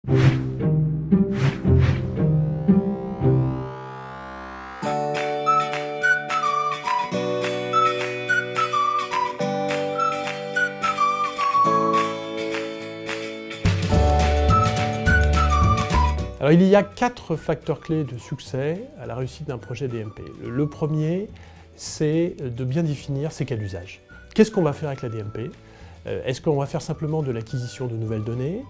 Alors, il y a 4 facteurs clés de succès à la réussite d'un projet DMP. Le premier, c'est de bien définir ses cas d'usage. Qu'est-ce qu'on va faire avec la DMP? Est-ce qu'on va faire simplement de l'acquisition de nouvelles données?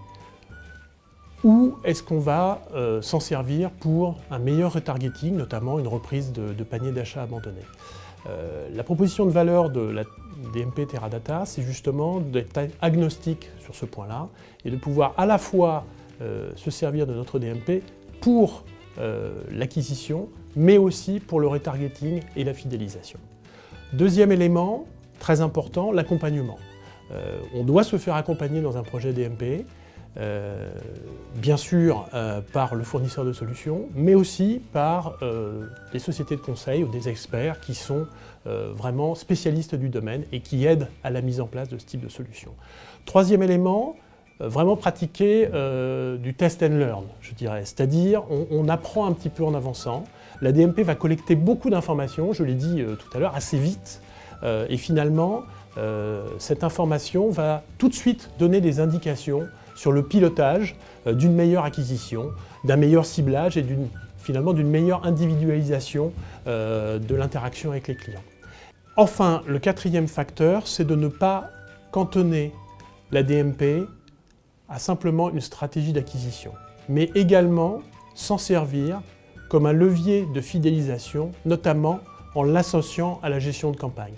Ou est-ce qu'on va s'en servir pour un meilleur retargeting, notamment une reprise de paniers d'achat abandonnés? La proposition de valeur de la DMP Teradata, c'est justement d'être agnostique sur ce point-là et de pouvoir à la fois se servir de notre DMP pour l'acquisition, mais aussi pour le retargeting et la fidélisation. Deuxième élément, très important, l'accompagnement. On doit se faire accompagner dans un projet DMP, bien sûr par le fournisseur de solutions, mais aussi par des sociétés de conseil ou des experts qui sont vraiment spécialistes du domaine et qui aident à la mise en place de ce type de solution. Troisième élément, vraiment pratiquer du test and learn, je dirais. C'est-à-dire, on apprend un petit peu en avançant. La DMP va collecter beaucoup d'informations, je l'ai dit tout à l'heure, assez vite. Et finalement, cette information va tout de suite donner des indications sur le pilotage d'une meilleure acquisition, d'un meilleur ciblage et finalement d'une meilleure individualisation de l'interaction avec les clients. Enfin, le quatrième facteur, c'est de ne pas cantonner la DMP à simplement une stratégie d'acquisition, mais également s'en servir comme un levier de fidélisation, notamment en l'associant à la gestion de campagne.